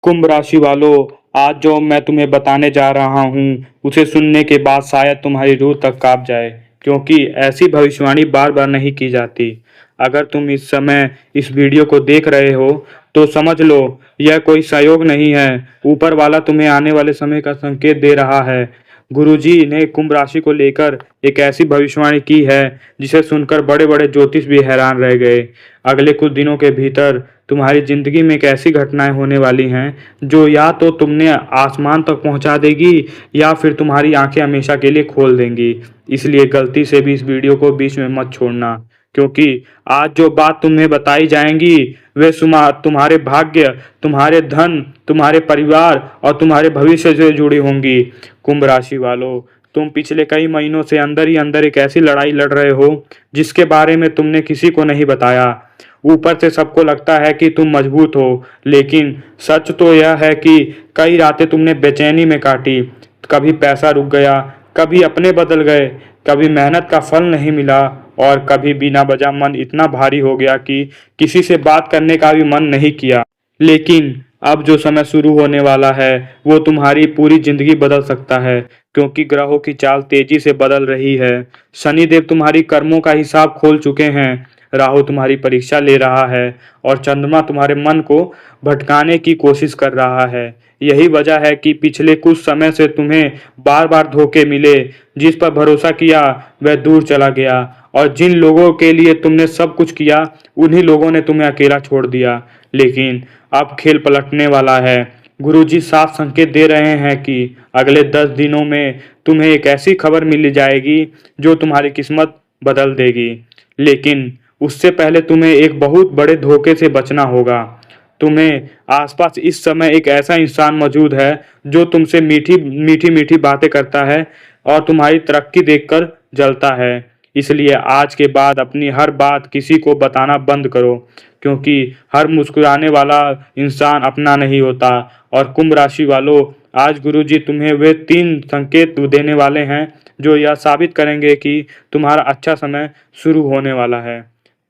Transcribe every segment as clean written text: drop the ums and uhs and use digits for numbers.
कुंभ राशि वालों, आज जो मैं तुम्हें बताने जा रहा हूँ उसे सुनने के बाद शायद तुम्हारी रूह तक कांप जाए, क्योंकि ऐसी भविष्यवाणी बार बार नहीं की जाती। अगर तुम इस समय इस वीडियो को देख रहे हो तो समझ लो यह कोई संयोग नहीं है। ऊपर वाला तुम्हें आने वाले समय का संकेत दे रहा है। गुरुजी ने कुंभ राशि को लेकर एक ऐसी भविष्यवाणी की है जिसे सुनकर बड़े बड़े ज्योतिष भी हैरान रह गए। अगले कुछ दिनों के भीतर तुम्हारी जिंदगी में एक ऐसी घटनाएं होने वाली हैं जो या तो तुमने आसमान तक पहुंचा देगी या फिर तुम्हारी आंखें हमेशा के लिए खोल देंगी। इसलिए गलती से भी इस वीडियो को बीच में मत छोड़ना, क्योंकि आज जो बात तुम्हें बताई जाएंगी वे तुम्हारे भाग्य, तुम्हारे धन, तुम्हारे परिवार और तुम्हारे भविष्य से जुड़ी होंगी। कुंभ राशि वालों, तुम पिछले कई महीनों से अंदर ही अंदर एक ऐसी लड़ाई लड़ रहे हो जिसके बारे में तुमने किसी को नहीं बताया। ऊपर से सबको लगता है कि तुम मजबूत हो, लेकिन सच तो यह है कि कई रातें तुमने बेचैनी में काटी। कभी पैसा रुक गया, कभी अपने बदल गए, कभी मेहनत का फल नहीं मिला और कभी बिना वजह मन इतना भारी हो गया कि किसी से बात करने का भी मन नहीं किया। लेकिन अब जो समय शुरू होने वाला है वो तुम्हारी पूरी जिंदगी बदल सकता है, क्योंकि ग्रहों की चाल तेजी से बदल रही है। शनिदेव तुम्हारी कर्मों का हिसाब खोल चुके हैं, राहु तुम्हारी परीक्षा ले रहा है और चंद्रमा तुम्हारे मन को भटकाने की कोशिश कर रहा है। यही वजह है कि पिछले कुछ समय से तुम्हें बार बार धोखे मिले। जिस पर भरोसा किया वह दूर चला गया और जिन लोगों के लिए तुमने सब कुछ किया उन्हीं लोगों ने तुम्हें अकेला छोड़ दिया। लेकिन अब खेल पलटने वाला है। गुरुजी साफ संकेत दे रहे हैं कि अगले 10 दिनों में तुम्हें एक ऐसी खबर मिल जाएगी जो तुम्हारी किस्मत बदल देगी। लेकिन उससे पहले तुम्हें एक बहुत बड़े धोखे से बचना होगा। तुम्हें आसपास इस समय एक ऐसा इंसान मौजूद है जो तुमसे मीठी मीठी मीठी बातें करता है और तुम्हारी तरक्की देखकर जलता है। इसलिए आज के बाद अपनी हर बात किसी को बताना बंद करो, क्योंकि हर मुस्कुराने वाला इंसान अपना नहीं होता। और कुंभ राशि वालों, आज गुरुजी तुम्हें वे 3 संकेत देने वाले हैं जो यह साबित करेंगे कि तुम्हारा अच्छा समय शुरू होने वाला है।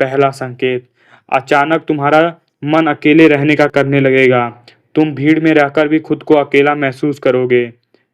पहला संकेत, अचानक तुम्हारा मन अकेले रहने का करने लगेगा। तुम भीड़ में रहकर भी खुद को अकेला महसूस करोगे।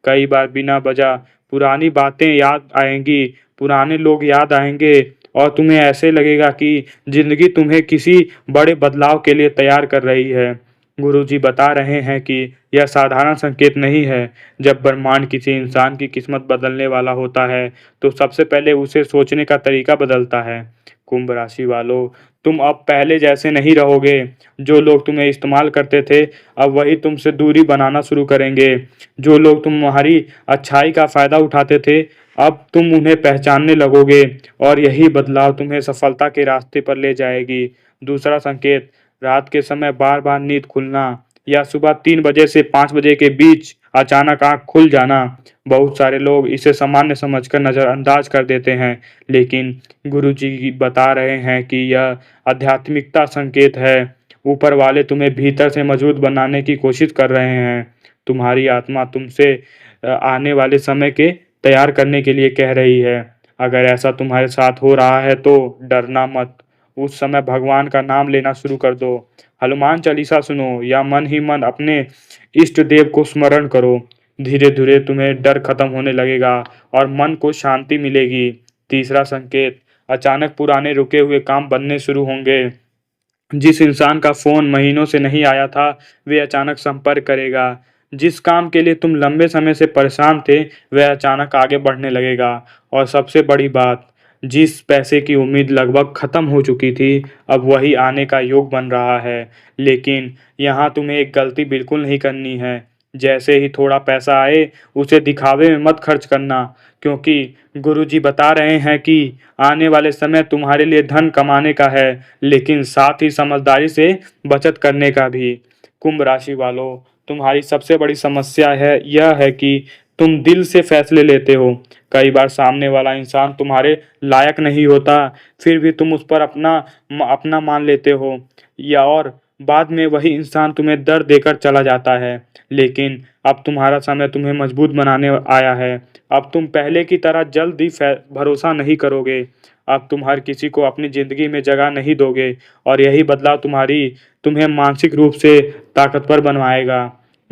कई बार बिना वजह पुरानी बातें याद आएंगी, पुराने लोग याद आएंगे और तुम्हें ऐसे लगेगा कि जिंदगी तुम्हें किसी बड़े बदलाव के लिए तैयार कर रही है। गुरुजी बता रहे हैं कि यह साधारण संकेत नहीं है। जब ब्रह्मांड किसी इंसान की किस्मत बदलने वाला होता है तो सबसे पहले उसे सोचने का तरीका बदलता है। कुंभ राशि वालों, तुम अब पहले जैसे नहीं रहोगे। जो लोग तुम्हें इस्तेमाल करते थे अब वही तुमसे दूरी बनाना शुरू करेंगे। जो लोग तुम्हारी अच्छाई का फायदा उठाते थे अब तुम उन्हें पहचानने लगोगे और यही बदलाव तुम्हें सफलता के रास्ते पर ले जाएगी। दूसरा संकेत, रात के समय बार बार नींद खुलना या सुबह 3 बजे से 5 बजे के बीच अचानक आंख खुल जाना। बहुत सारे लोग इसे सामान्य समझकर नजरअंदाज कर देते हैं, लेकिन गुरुजी बता रहे हैं कि यह आध्यात्मिकता संकेत है। ऊपर वाले तुम्हें भीतर से मजबूत बनाने की कोशिश कर रहे हैं। तुम्हारी आत्मा तुमसे आने वाले समय के तैयार करने के लिए कह रही है। अगर ऐसा तुम्हारे साथ हो रहा है तो डरना मत। उस समय भगवान का नाम लेना शुरू कर दो। हनुमान चालीसा सुनो या मन ही मन अपने इष्ट देव को स्मरण करो। धीरे धीरे तुम्हें डर खत्म होने लगेगा और मन को शांति मिलेगी। तीसरा संकेत, अचानक पुराने रुके हुए काम बनने शुरू होंगे। जिस इंसान का फोन महीनों से नहीं आया था वे अचानक संपर्क करेगा। जिस काम के लिए तुम लंबे समय से परेशान थे वह अचानक आगे बढ़ने लगेगा। और सबसे बड़ी बात, जिस पैसे की उम्मीद लगभग खत्म हो चुकी थी अब वही आने का योग बन रहा है। लेकिन यहाँ तुम्हें एक गलती बिल्कुल नहीं करनी है। जैसे ही थोड़ा पैसा आए उसे दिखावे में मत खर्च करना, क्योंकि गुरुजी बता रहे हैं कि आने वाले समय तुम्हारे लिए धन कमाने का है, लेकिन साथ ही समझदारी से बचत करने का भी। कुंभ राशि वालों, तुम्हारी सबसे बड़ी समस्या है यह है कि तुम दिल से फैसले लेते हो। कई बार सामने वाला इंसान तुम्हारे लायक नहीं होता, फिर भी तुम उस पर अपना अपना मान लेते हो, या और बाद में वही इंसान तुम्हें दर्द देकर चला जाता है। लेकिन अब तुम्हारा समय तुम्हें मजबूत बनाने आया है। अब तुम पहले की तरह जल्दी भरोसा नहीं करोगे। अब तुम हर किसी को अपनी ज़िंदगी में जगह नहीं दोगे और यही बदलाव तुम्हें मानसिक रूप से ताकतवर बनवाएगा।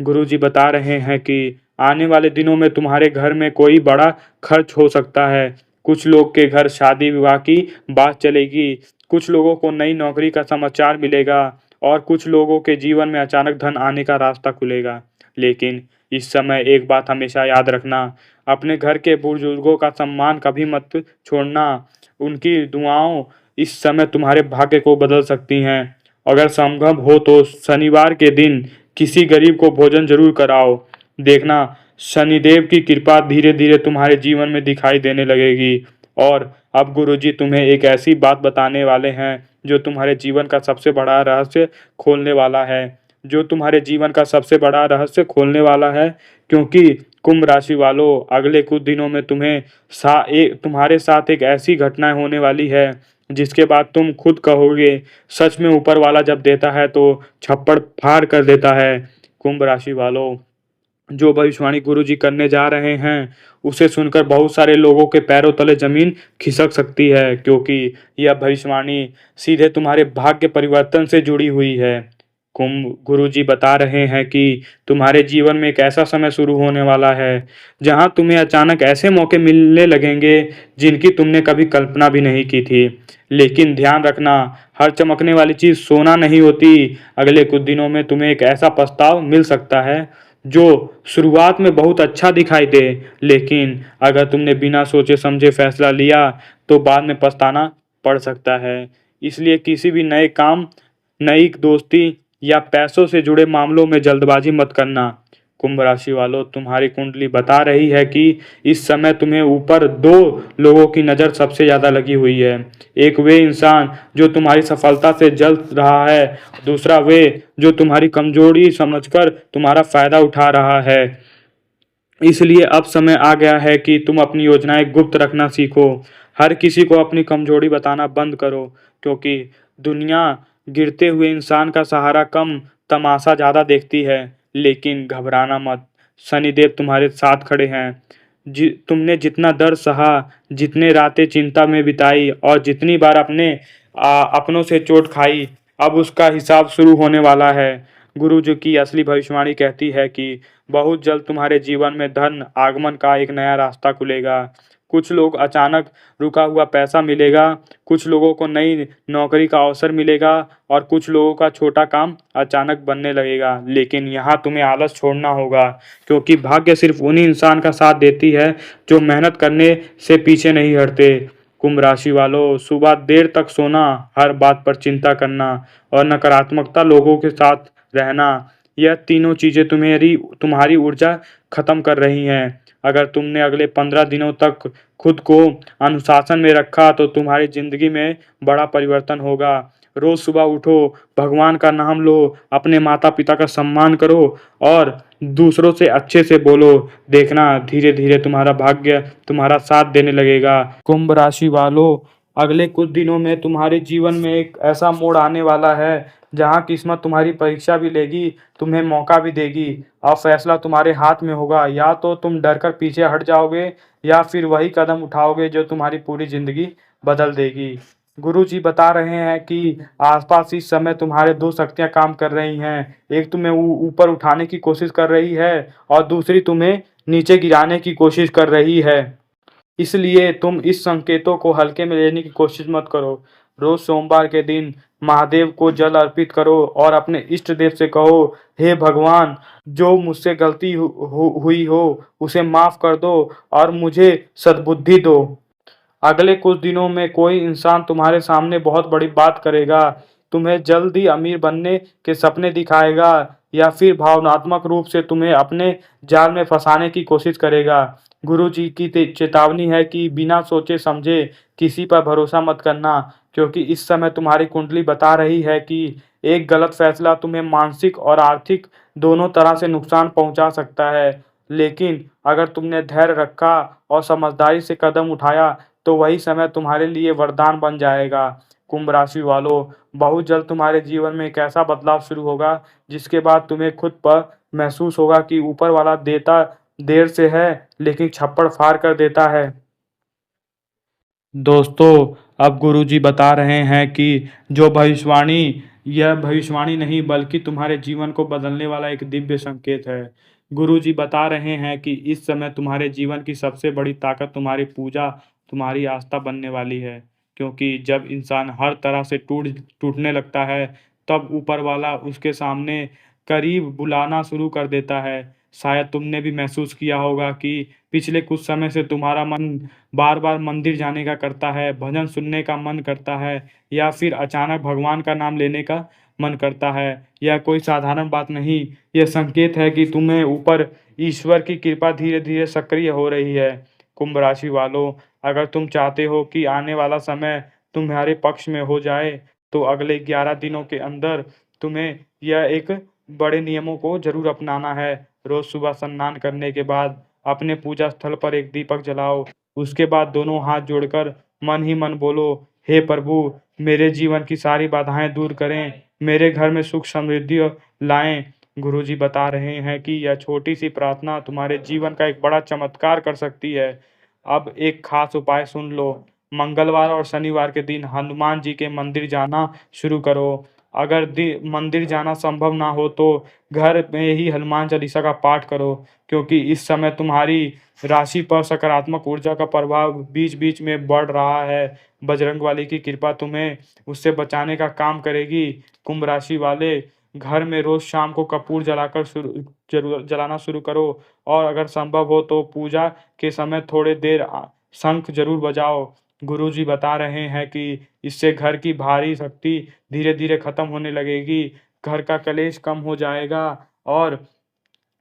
गुरुजी बता रहे हैं कि आने वाले दिनों में तुम्हारे घर में कोई बड़ा खर्च हो सकता है। कुछ लोग के घर शादी-विवाह की बात चलेगी, कुछ लोगों को नई नौकरी का समाचार मिलेगा और कुछ लोगों के जीवन में अचानक धन आने का रास्ता खुलेगा। लेकिन इस समय एक बात हमेशा याद रखना, अपने घर के बुजुर्गों का सम्मान कभी मत छोड़ना। उनकी दुआओं इस समय तुम्हारे भाग्य को बदल सकती हैं। अगर संभव हो तो शनिवार के दिन किसी गरीब को भोजन जरूर कराओ। देखना, शनिदेव की कृपा धीरे-धीरे तुम्हारे जीवन में दिखाई देने लगेगी। और अब गुरुजी तुम्हें एक ऐसी बात बताने वाले हैं जो तुम्हारे जीवन का सबसे बड़ा रहस्य खोलने वाला है। जो तुम्हारे जीवन का सबसे बड़ा रहस्य खोलने वाला है, क्योंकि कुंभ राशि वालों, अगले कुछ दिनों में तुम्हारे साथ एक ऐसी घटना होने वाली है जिसके बाद तुम खुद कहोगे, सच में ऊपर वाला जब देता है तो छप्पड़ फाड़ कर देता है। कुंभ राशि वालों, जो भविष्यवाणी गुरुजी करने जा रहे हैं उसे सुनकर बहुत सारे लोगों के पैरों तले जमीन खिसक सकती है, क्योंकि यह भविष्यवाणी सीधे तुम्हारे भाग्य परिवर्तन से जुड़ी हुई है। कुंभ गुरुजी बता रहे हैं कि तुम्हारे जीवन में एक ऐसा समय शुरू होने वाला है जहां तुम्हें अचानक ऐसे मौके मिलने लगेंगे जिनकी तुमने कभी कल्पना भी नहीं की थी। लेकिन ध्यान रखना, हर चमकने वाली चीज सोना नहीं होती। अगले कुछ दिनों में तुम्हें एक ऐसा प्रस्ताव मिल सकता है जो शुरुआत में बहुत अच्छा दिखाई दे, लेकिन अगर तुमने बिना सोचे समझे फैसला लिया तो बाद में पछताना पड़ सकता है। इसलिए किसी भी नए काम, नई दोस्ती या पैसों से जुड़े मामलों में जल्दबाजी मत करना। कुंभ राशि वालों, तुम्हारी कुंडली बता रही है कि इस समय तुम्हें ऊपर दो लोगों की नज़र सबसे ज़्यादा लगी हुई है। एक वे इंसान जो तुम्हारी सफलता से जल रहा है, दूसरा वे जो तुम्हारी कमजोरी समझकर तुम्हारा फायदा उठा रहा है। इसलिए अब समय आ गया है कि तुम अपनी योजनाएं गुप्त रखना सीखो। हर किसी को अपनी कमजोरी बताना बंद करो, क्योंकि दुनिया गिरते हुए इंसान का सहारा कम, तमाशा ज़्यादा देखती है। लेकिन घबराना मत, शनिदेव तुम्हारे साथ खड़े हैं। तुमने जितना दर्द सहा, जितने रातें चिंता में बिताई और जितनी बार अपनों से चोट खाई, अब उसका हिसाब शुरू होने वाला है। गुरु जी की असली भविष्यवाणी कहती है कि बहुत जल्द तुम्हारे जीवन में धन आगमन का एक नया रास्ता खुलेगा। कुछ लोग अचानक रुका हुआ पैसा मिलेगा, कुछ लोगों को नई नौकरी का अवसर मिलेगा और कुछ लोगों का छोटा काम अचानक बनने लगेगा। लेकिन यहाँ तुम्हें आलस छोड़ना होगा, क्योंकि भाग्य सिर्फ उन्हीं इंसान का साथ देती है जो मेहनत करने से पीछे नहीं हटते। कुंभ राशि वालों, सुबह देर तक सोना, हर बात पर चिंता करना और नकारात्मकता लोगों के साथ रहना, यह तीनों चीजें तुम्हारी ऊर्जा खत्म कर रही हैं। अगर तुमने अगले 15 दिनों तक खुद को अनुशासन में रखा तो तुम्हारी जिंदगी में बड़ा परिवर्तन होगा। रोज सुबह उठो, भगवान का नाम लो, अपने माता पिता का सम्मान करो और दूसरों से अच्छे से बोलो। देखना, धीरे धीरे तुम्हारा भाग्य तुम्हारा साथ देने लगेगा। कुंभ राशि वालों, अगले कुछ दिनों में तुम्हारे जीवन में एक ऐसा मोड़ आने वाला है जहां किस्मत तुम्हारी परीक्षा भी लेगी, तुम्हें मौका भी देगी। अब फैसला तुम्हारे हाथ में होगा, या तो तुम डर कर पीछे हट जाओगे या फिर वही कदम उठाओगे जो तुम्हारी पूरी जिंदगी बदल देगी। गुरु जी बता रहे हैं कि आसपास इस समय तुम्हारे दो शक्तियां काम कर रही हैं। एक तुम्हें ऊपर उठाने की कोशिश कर रही है और दूसरी तुम्हें नीचे गिराने की कोशिश कर रही है। इसलिए तुम इस संकेतों को हल्के में लेने की कोशिश मत करो। रोज सोमवार के दिन महादेव को जल अर्पित करो और अपने इष्ट देव से कहो, हे भगवान, जो मुझसे गलती हुई हो उसे माफ कर दो और मुझे सद्बुद्धि दो। अगले कुछ दिनों में कोई इंसान तुम्हारे सामने बहुत बड़ी बात करेगा, तुम्हें जल्दी अमीर बनने के सपने दिखाएगा या फिर भावनात्मक रूप से तुम्हें अपने जाल में फंसाने की कोशिश करेगा। गुरु जी की चेतावनी है कि बिना सोचे समझे किसी पर भरोसा मत करना, क्योंकि इस समय तुम्हारी कुंडली बता रही है कि एक गलत फैसला तुम्हें मानसिक और आर्थिक दोनों तरह से नुकसान पहुंचा सकता है। लेकिन अगर तुमने धैर्य रखा और समझदारी से कदम उठाया तो वही समय तुम्हारे लिए वरदान बन जाएगा। कुंभ राशि वालों, बहुत जल्द तुम्हारे जीवन में एक ऐसा बदलाव शुरू होगा जिसके बाद तुम्हें खुद पर महसूस होगा कि ऊपर वाला देता देर से है लेकिन छप्पड़ फाड़ कर देता है। दोस्तों, अब गुरुजी बता रहे हैं कि जो भविष्यवाणी, यह भविष्यवाणी नहीं बल्कि तुम्हारे जीवन को बदलने वाला एक दिव्य संकेत है। गुरुजी बता रहे हैं कि इस समय तुम्हारे जीवन की सबसे बड़ी ताकत तुम्हारी पूजा, तुम्हारी आस्था बनने वाली है। क्योंकि जब इंसान हर तरह से टूटने लगता है, तब ऊपर वाला उसके सामने करीब बुलाना शुरू कर देता है। शायद तुमने भी महसूस किया होगा कि पिछले कुछ समय से तुम्हारा मन बार बार मंदिर जाने का करता है, भजन सुनने का मन करता है, या फिर अचानक भगवान का नाम लेने का मन करता है। यह कोई साधारण बात नहीं, यह संकेत है कि तुम्हें ऊपर ईश्वर की कृपा धीरे धीरे सक्रिय हो रही है। कुंभ राशि वालों, अगर तुम चाहते हो कि आने वाला समय तुम्हारे पक्ष में हो जाए, तो अगले 11 दिनों के अंदर तुम्हें यह एक बड़े नियमों को जरूर अपनाना है। रोज सुबह स्नान करने के बाद अपने पूजा स्थल पर एक दीपक जलाओ। उसके बाद दोनों हाथ जोड़कर मन ही मन बोलो, हे प्रभु, मेरे जीवन की सारी बाधाएं दूर करें, मेरे घर में सुख समृद्धि लाएं। गुरुजी बता रहे हैं कि यह छोटी सी प्रार्थना तुम्हारे जीवन का एक बड़ा चमत्कार कर सकती है। अब एक खास उपाय सुन लो। मंगलवार और शनिवार के दिन हनुमान जी के मंदिर जाना शुरू करो। अगर मंदिर जाना संभव ना हो तो घर में ही हनुमान चालीसा का पाठ करो, क्योंकि इस समय तुम्हारी राशि पर सकारात्मक ऊर्जा का प्रभाव बीच बीच में बढ़ रहा है। बजरंग वाली की कृपा तुम्हें उससे बचाने का काम करेगी। कुंभ राशि वाले, घर में रोज शाम को कपूर जलाकर जरूर जलाना शुरू करो, और अगर संभव हो तो पूजा के समय थोड़े देर शंख जरूर बजाओ। गुरुजी बता रहे हैं कि इससे घर की भारी शक्ति धीरे धीरे खत्म होने लगेगी, घर का कलेश कम हो जाएगा और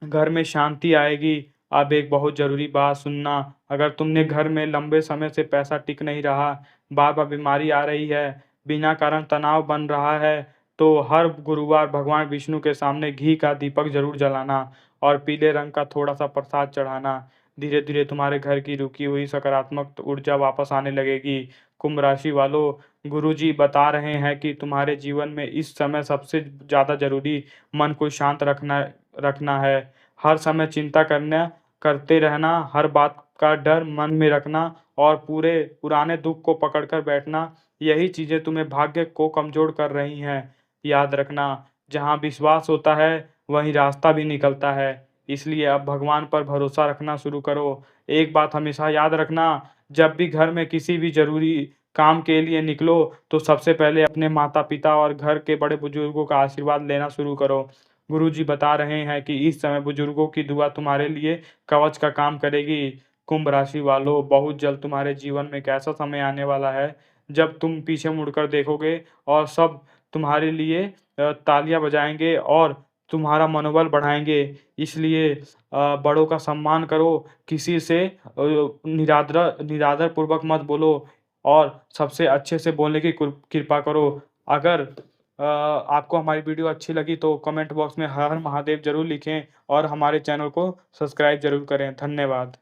घर में शांति आएगी। अब एक बहुत ज़रूरी बात सुनना, अगर तुमने घर में लंबे समय से पैसा टिक नहीं रहा, बार बार बीमारी आ रही है, बिना कारण तनाव बन रहा है, तो हर गुरुवार भगवान विष्णु के सामने घी का दीपक जरूर जलाना और पीले रंग का थोड़ा सा प्रसाद चढ़ाना। धीरे धीरे तुम्हारे घर की रुकी हुई सकारात्मक ऊर्जा वापस आने लगेगी। कुंभ राशि वालों, गुरुजी बता रहे हैं कि तुम्हारे जीवन में इस समय सबसे ज़्यादा जरूरी मन को शांत रखना रखना है। हर समय चिंता करते रहना, हर बात का डर मन में रखना और पूरे पुराने दुख को पकड़कर बैठना, यही चीज़ें तुम्हें भाग्य को कमज़ोर कर रही हैं। याद रखना, जहाँ विश्वास होता है, वहीं रास्ता भी निकलता है। इसलिए अब भगवान पर भरोसा रखना शुरू करो। एक बात हमेशा याद रखना, जब भी घर में किसी भी ज़रूरी काम के लिए निकलो, तो सबसे पहले अपने माता-पिता और घर के बड़े बुजुर्गों का आशीर्वाद लेना शुरू करो। गुरुजी बता रहे हैं कि इस समय बुजुर्गों की दुआ तुम्हारे लिए कवच का काम करेगी। कुंभ राशि वालों, बहुत जल्द तुम्हारे जीवन में एक ऐसा समय आने वाला है जब तुम पीछे मुड़कर देखोगे और सब तुम्हारे लिए तालियां बजाएंगे और तुम्हारा मनोबल बढ़ाएंगे। इसलिए बड़ों का सम्मान करो, किसी से निरादर पूर्वक मत बोलो और सबसे अच्छे से बोलने की कृपा करो। अगर आपको हमारी वीडियो अच्छी लगी तो कमेंट बॉक्स में हर हर महादेव जरूर लिखें और हमारे चैनल को सब्सक्राइब जरूर करें। धन्यवाद।